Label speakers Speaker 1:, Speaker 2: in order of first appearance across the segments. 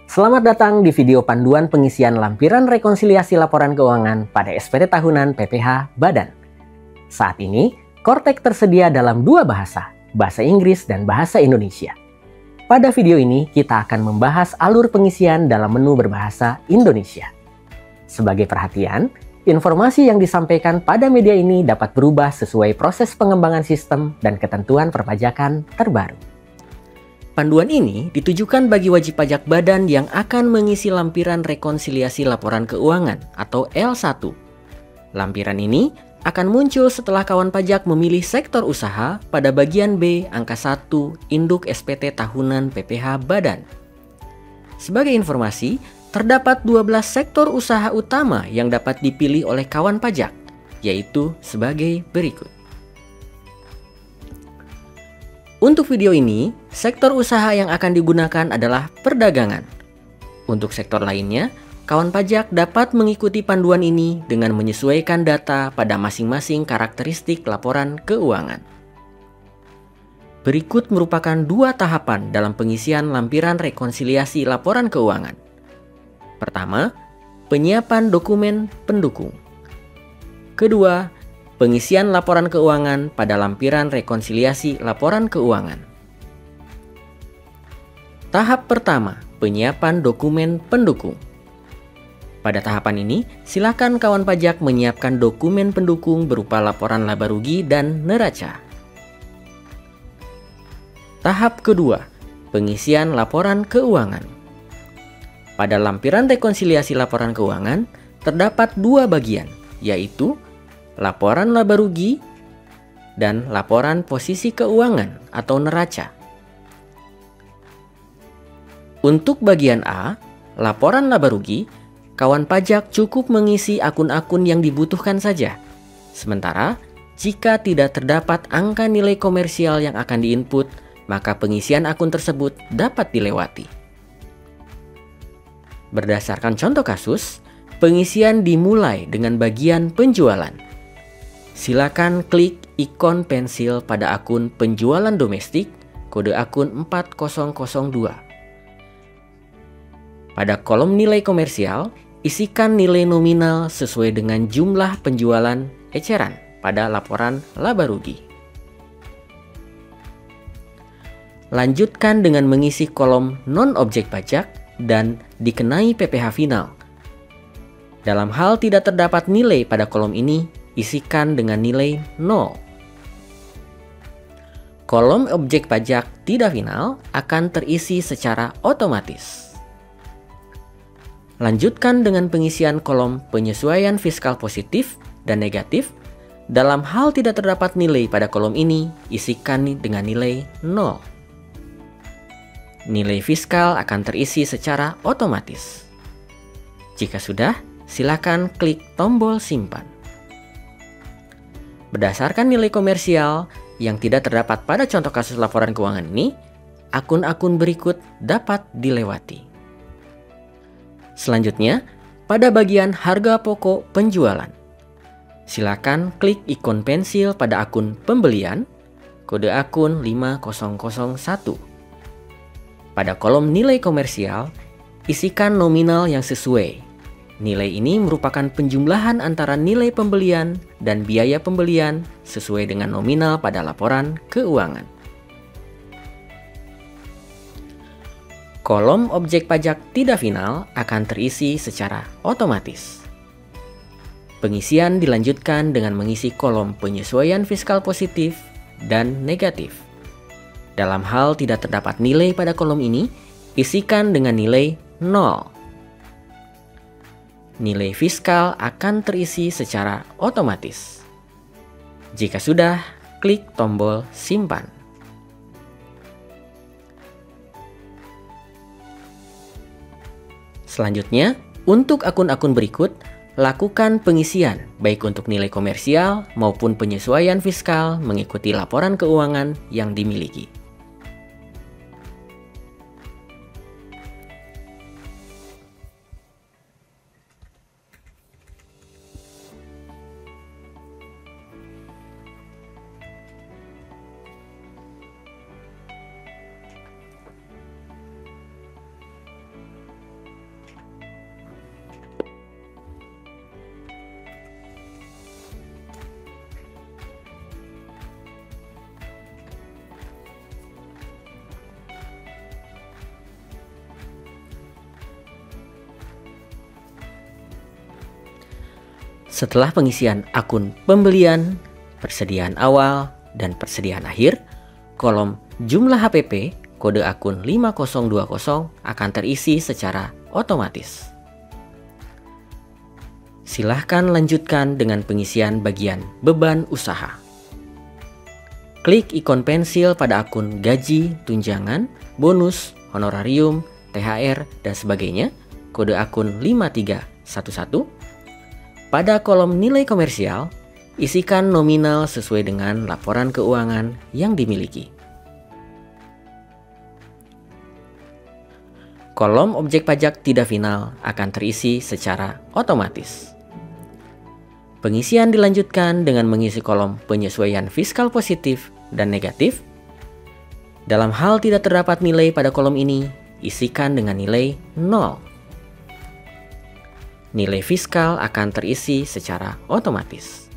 Speaker 1: Selamat datang di video panduan pengisian lampiran rekonsiliasi laporan keuangan pada SPT tahunan PPH Badan. Saat ini, Kortek tersedia dalam dua bahasa, bahasa Inggris dan bahasa Indonesia. Pada video ini, kita akan membahas alur pengisian dalam menu berbahasa Indonesia. Sebagai perhatian, informasi yang disampaikan pada media ini dapat berubah sesuai proses pengembangan sistem dan ketentuan perpajakan terbaru. Panduan ini ditujukan bagi wajib pajak badan yang akan mengisi lampiran rekonsiliasi laporan keuangan atau L1. Lampiran ini akan muncul setelah kawan pajak memilih sektor usaha pada bagian B angka 1 Induk SPT Tahunan PPH Badan. Sebagai informasi, terdapat 12 sektor usaha utama yang dapat dipilih oleh kawan pajak, yaitu sebagai berikut. Untuk video ini, sektor usaha yang akan digunakan adalah perdagangan. Untuk sektor lainnya, kawan pajak dapat mengikuti panduan ini dengan menyesuaikan data pada masing-masing karakteristik laporan keuangan. Berikut merupakan dua tahapan dalam pengisian lampiran rekonsiliasi laporan keuangan. Pertama, penyiapan dokumen pendukung. Kedua, pengisian laporan keuangan pada lampiran rekonsiliasi laporan keuangan. Tahap pertama, penyiapan dokumen pendukung. Pada tahapan ini, silakan kawan pajak menyiapkan dokumen pendukung berupa laporan laba rugi dan neraca. Tahap kedua, pengisian laporan keuangan. Pada lampiran rekonsiliasi laporan keuangan, terdapat dua bagian, yaitu laporan laba rugi dan laporan posisi keuangan atau neraca. Untuk bagian A, laporan laba rugi, kawan pajak cukup mengisi akun-akun yang dibutuhkan saja. Sementara, jika tidak terdapat angka nilai komersial yang akan diinput, maka pengisian akun tersebut dapat dilewati. Berdasarkan contoh kasus, pengisian dimulai dengan bagian penjualan. Silakan klik ikon pensil pada akun penjualan domestik, kode akun 4002. Pada kolom nilai komersial, isikan nilai nominal sesuai dengan jumlah penjualan eceran pada laporan laba rugi. Lanjutkan dengan mengisi kolom non-objek pajak dan dikenai PPh final. Dalam hal tidak terdapat nilai pada kolom ini, isikan dengan nilai 0. Kolom objek pajak tidak final akan terisi secara otomatis. Lanjutkan dengan pengisian kolom penyesuaian fiskal positif dan negatif. Dalam hal tidak terdapat nilai pada kolom ini, isikan dengan nilai 0. Nilai fiskal akan terisi secara otomatis. Jika sudah, silakan klik tombol simpan. Berdasarkan nilai komersial yang tidak terdapat pada contoh kasus laporan keuangan ini, akun-akun berikut dapat dilewati. Selanjutnya, pada bagian harga pokok penjualan, silakan klik ikon pensil pada akun pembelian, kode akun 5001. Pada kolom nilai komersial, isikan nominal yang sesuai. Nilai ini merupakan penjumlahan antara nilai pembelian dan biaya pembelian sesuai dengan nominal pada laporan keuangan. Kolom objek pajak tidak final akan terisi secara otomatis. Pengisian dilanjutkan dengan mengisi kolom penyesuaian fiskal positif dan negatif. Dalam hal tidak terdapat nilai pada kolom ini, isikan dengan nilai 0. Nilai fiskal akan terisi secara otomatis. Jika sudah, klik tombol simpan. Selanjutnya, untuk akun-akun berikut, lakukan pengisian baik untuk nilai komersial maupun penyesuaian fiskal mengikuti laporan keuangan yang dimiliki. Setelah pengisian akun pembelian, persediaan awal, dan persediaan akhir, kolom jumlah HPP kode akun 5020 akan terisi secara otomatis. Silahkan lanjutkan dengan pengisian bagian beban usaha. Klik ikon pensil pada akun gaji, tunjangan, bonus, honorarium, THR, dan sebagainya, kode akun 5311. Pada kolom nilai komersial, isikan nominal sesuai dengan laporan keuangan yang dimiliki. Kolom objek pajak tidak final akan terisi secara otomatis. Pengisian dilanjutkan dengan mengisi kolom penyesuaian fiskal positif dan negatif. Dalam hal tidak terdapat nilai pada kolom ini, isikan dengan nilai 0. Nilai fiskal akan terisi secara otomatis.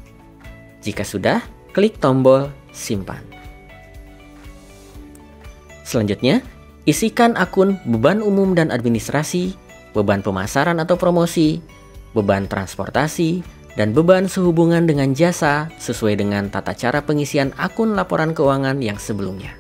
Speaker 1: Jika sudah, klik tombol simpan. Selanjutnya, isikan akun beban umum dan administrasi, beban pemasaran atau promosi, beban transportasi, dan beban sehubungan dengan jasa sesuai dengan tata cara pengisian akun laporan keuangan yang sebelumnya.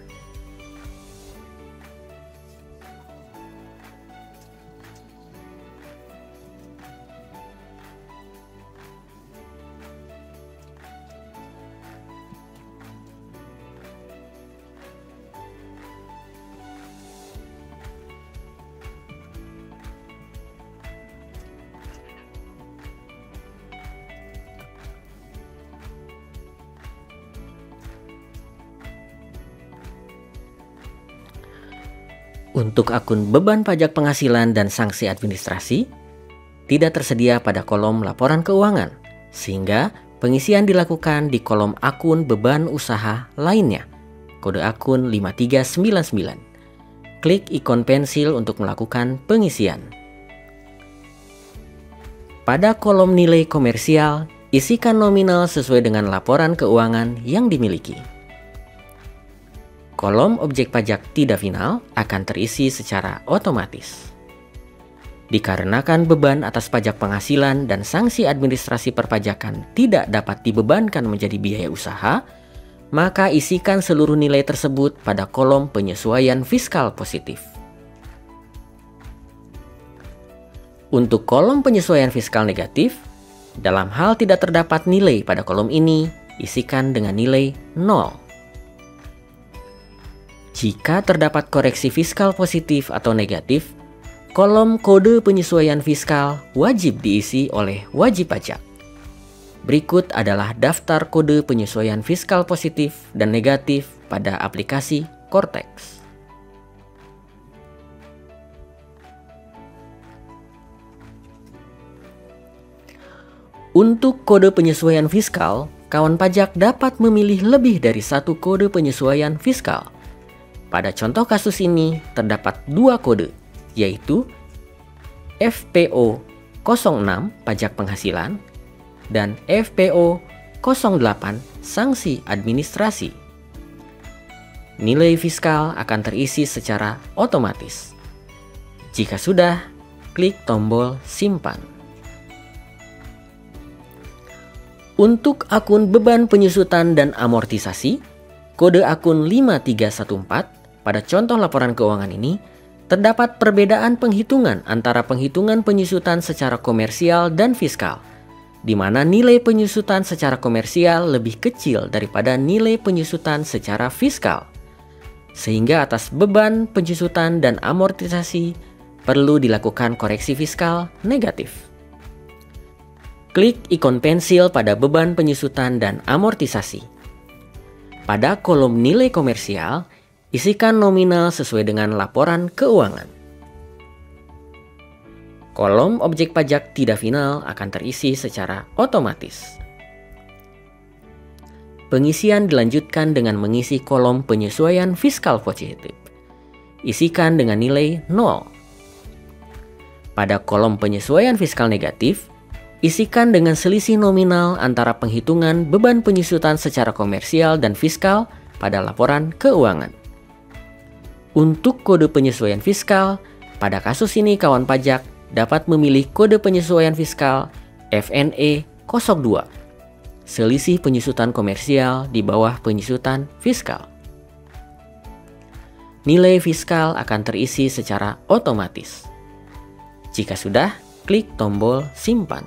Speaker 1: Untuk akun beban pajak penghasilan dan sanksi administrasi, tidak tersedia pada kolom laporan keuangan, sehingga pengisian dilakukan di kolom akun beban usaha lainnya, kode akun 5399. Klik ikon pensil untuk melakukan pengisian. Pada kolom nilai komersial, isikan nominal sesuai dengan laporan keuangan yang dimiliki. Kolom objek pajak tidak final akan terisi secara otomatis. Dikarenakan beban atas pajak penghasilan dan sanksi administrasi perpajakan tidak dapat dibebankan menjadi biaya usaha, maka isikan seluruh nilai tersebut pada kolom penyesuaian fiskal positif. Untuk kolom penyesuaian fiskal negatif, dalam hal tidak terdapat nilai pada kolom ini, isikan dengan nilai 0. Jika terdapat koreksi fiskal positif atau negatif, kolom kode penyesuaian fiskal wajib diisi oleh wajib pajak. Berikut adalah daftar kode penyesuaian fiskal positif dan negatif pada aplikasi Cortex. Untuk kode penyesuaian fiskal, kawan pajak dapat memilih lebih dari satu kode penyesuaian fiskal. Pada contoh kasus ini, terdapat dua kode, yaitu FPO 06 pajak penghasilan dan FPO 08 sanksi administrasi. Nilai fiskal akan terisi secara otomatis. Jika sudah, klik tombol simpan. Untuk akun beban penyusutan dan amortisasi, kode akun 5314 pada contoh laporan keuangan ini, terdapat perbedaan penghitungan antara penghitungan penyusutan secara komersial dan fiskal, di mana nilai penyusutan secara komersial lebih kecil daripada nilai penyusutan secara fiskal. Sehingga atas beban penyusutan dan amortisasi perlu dilakukan koreksi fiskal negatif. Klik ikon pensil pada beban penyusutan dan amortisasi. Pada kolom nilai komersial, isikan nominal sesuai dengan laporan keuangan. Kolom objek pajak tidak final akan terisi secara otomatis. Pengisian dilanjutkan dengan mengisi kolom penyesuaian fiskal positif. Isikan dengan nilai 0. Pada kolom penyesuaian fiskal negatif, isikan dengan selisih nominal antara penghitungan beban penyusutan secara komersial dan fiskal pada laporan keuangan. Untuk kode penyesuaian fiskal, pada kasus ini kawan pajak dapat memilih kode penyesuaian fiskal FNE 02. Selisih penyusutan komersial di bawah penyusutan fiskal. Nilai fiskal akan terisi secara otomatis. Jika sudah, klik tombol simpan.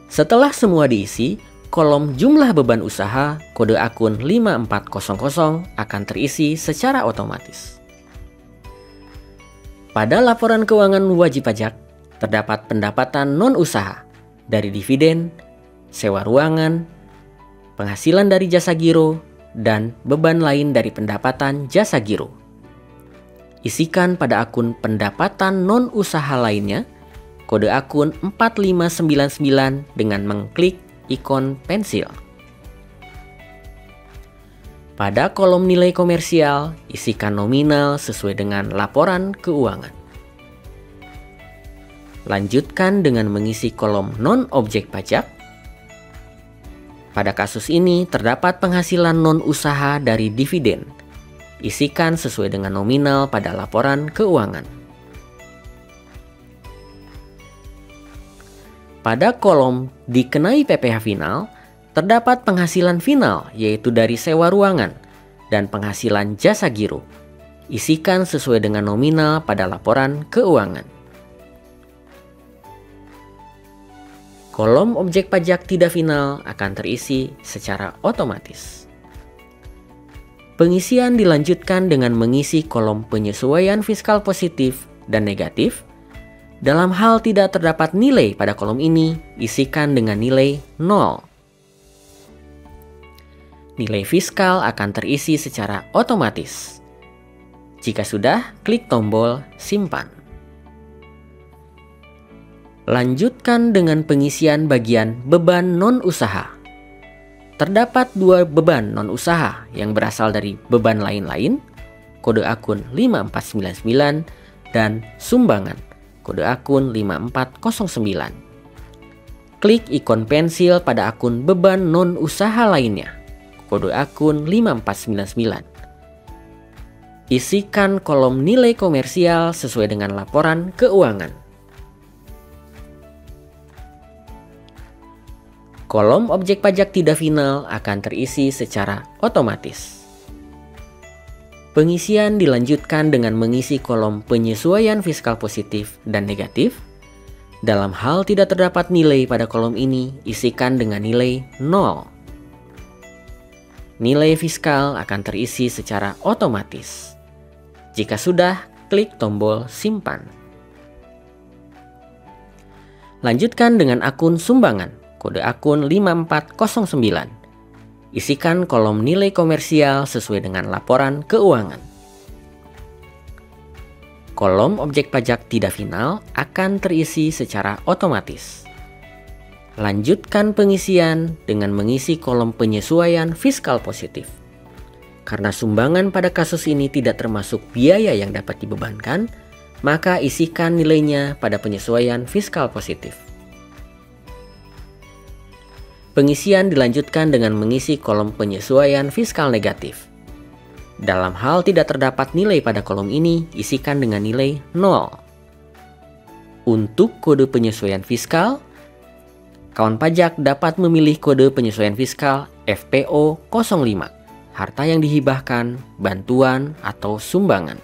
Speaker 1: Setelah semua diisi, kolom jumlah beban usaha kode akun 5400 akan terisi secara otomatis. Pada laporan keuangan wajib pajak, terdapat pendapatan non-usaha dari dividen, sewa ruangan, penghasilan dari jasa giro, dan beban lain dari pendapatan jasa giro. Isikan pada akun pendapatan non-usaha lainnya kode akun 4599 dengan mengklik ikon pensil. Pada kolom nilai komersial, isikan nominal sesuai dengan laporan keuangan. Lanjutkan dengan mengisi kolom non-objek pajak. Pada kasus ini terdapat penghasilan non-usaha dari dividen. Isikan sesuai dengan nominal pada laporan keuangan. Pada kolom dikenai PPh final, terdapat penghasilan final yaitu dari sewa ruangan dan penghasilan jasa giro. Isikan sesuai dengan nominal pada laporan keuangan. Kolom objek pajak tidak final akan terisi secara otomatis. Pengisian dilanjutkan dengan mengisi kolom penyesuaian fiskal positif dan negatif. Dalam hal tidak terdapat nilai pada kolom ini, isikan dengan nilai 0. Nilai fiskal akan terisi secara otomatis. Jika sudah, klik tombol simpan. Lanjutkan dengan pengisian bagian beban non-usaha. Terdapat 2 beban non-usaha yang berasal dari beban lain-lain, kode akun 5499, dan sumbangan, kode akun 5409. Klik ikon pensil pada akun beban non-usaha lainnya, kode akun 5499. Isikan kolom nilai komersial sesuai dengan laporan keuangan. Kolom objek pajak tidak final akan terisi secara otomatis. Pengisian dilanjutkan dengan mengisi kolom penyesuaian fiskal positif dan negatif. Dalam hal tidak terdapat nilai pada kolom ini, isikan dengan nilai 0. Nilai fiskal akan terisi secara otomatis. Jika sudah, klik tombol simpan. Lanjutkan dengan akun sumbangan, kode akun 5409. Isikan kolom nilai komersial sesuai dengan laporan keuangan. Kolom objek pajak tidak final akan terisi secara otomatis. Lanjutkan pengisian dengan mengisi kolom penyesuaian fiskal positif. Karena sumbangan pada kasus ini tidak termasuk biaya yang dapat dibebankan, maka isikan nilainya pada penyesuaian fiskal positif. Pengisian dilanjutkan dengan mengisi kolom penyesuaian fiskal negatif. Dalam hal tidak terdapat nilai pada kolom ini, isikan dengan nilai 0. Untuk kode penyesuaian fiskal, kawan pajak dapat memilih kode penyesuaian fiskal FPO 05, harta yang dihibahkan, bantuan, atau sumbangan.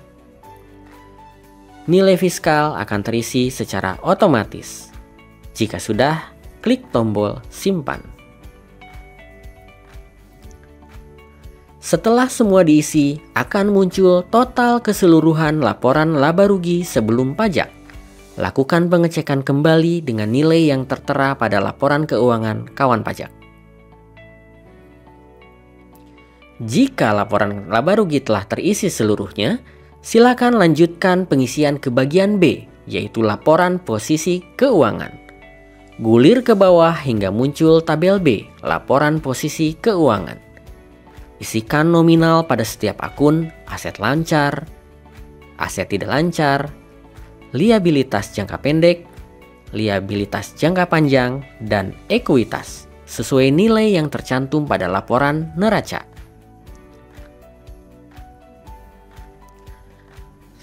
Speaker 1: Nilai fiskal akan terisi secara otomatis. Jika sudah, klik tombol simpan. Setelah semua diisi, akan muncul total keseluruhan laporan laba rugi sebelum pajak. Lakukan pengecekan kembali dengan nilai yang tertera pada laporan keuangan kawan pajak. Jika laporan laba rugi telah terisi seluruhnya, silakan lanjutkan pengisian ke bagian B, yaitu laporan posisi keuangan. Gulir ke bawah hingga muncul tabel B, laporan posisi keuangan. Isikan nominal pada setiap akun, aset lancar, aset tidak lancar, liabilitas jangka pendek, liabilitas jangka panjang, dan ekuitas sesuai nilai yang tercantum pada laporan neraca.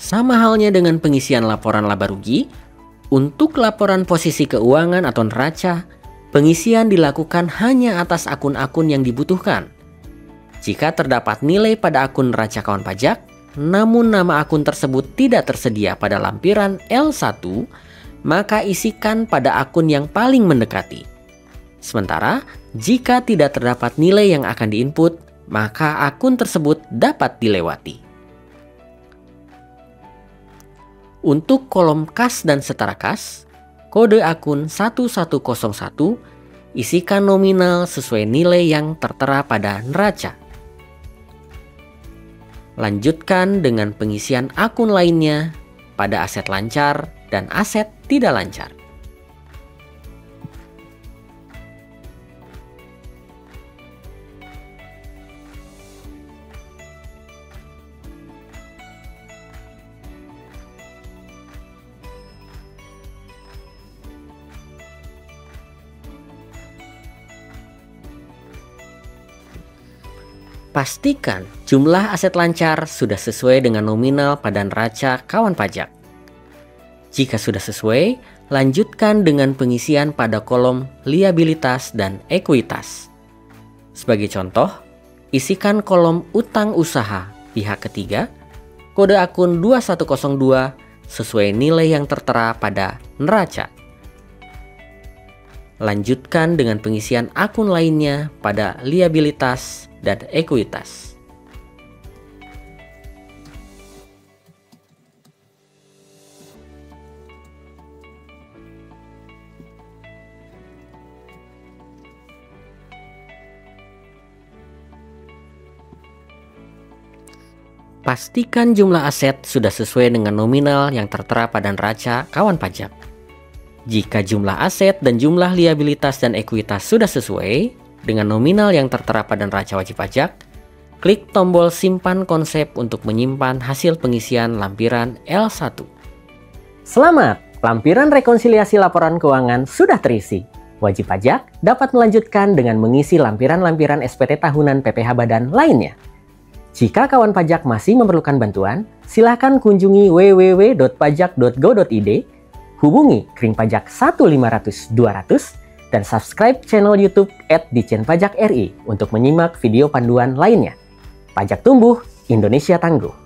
Speaker 1: Sama halnya dengan pengisian laporan laba rugi, Untuk laporan posisi keuangan atau neraca, pengisian dilakukan hanya atas akun-akun yang dibutuhkan. Jika terdapat nilai pada akun neraca kawan pajak, namun nama akun tersebut tidak tersedia pada lampiran L1, maka isikan pada akun yang paling mendekati. Sementara, jika tidak terdapat nilai yang akan diinput, maka akun tersebut dapat dilewati. Untuk kolom kas dan setara kas, kode akun 1101, isikan nominal sesuai nilai yang tertera pada neraca. Lanjutkan dengan pengisian akun lainnya pada aset lancar dan aset tidak lancar. Pastikan jumlah aset lancar sudah sesuai dengan nominal pada neraca kawan pajak. Jika sudah sesuai, lanjutkan dengan pengisian pada kolom liabilitas dan ekuitas. Sebagai contoh, isikan kolom utang usaha pihak ketiga, kode akun 2102 sesuai nilai yang tertera pada neraca. Lanjutkan dengan pengisian akun lainnya pada liabilitas dan ekuitas. Pastikan jumlah aset sudah sesuai dengan nominal yang tertera pada neraca kawan pajak. Jika jumlah aset dan jumlah liabilitas dan ekuitas sudah sesuai dengan nominal yang tertera pada neraca wajib pajak, klik tombol simpan konsep untuk menyimpan hasil pengisian lampiran L1. Selamat! Lampiran rekonsiliasi laporan keuangan sudah terisi. Wajib pajak dapat melanjutkan dengan mengisi lampiran-lampiran SPT tahunan PPh Badan lainnya. Jika kawan pajak masih memerlukan bantuan, silakan kunjungi www.pajak.go.id, hubungi Kring Pajak 1500200, dan subscribe channel YouTube @Ditjen Pajak RI untuk menyimak video panduan lainnya. Pajak tumbuh, Indonesia tangguh.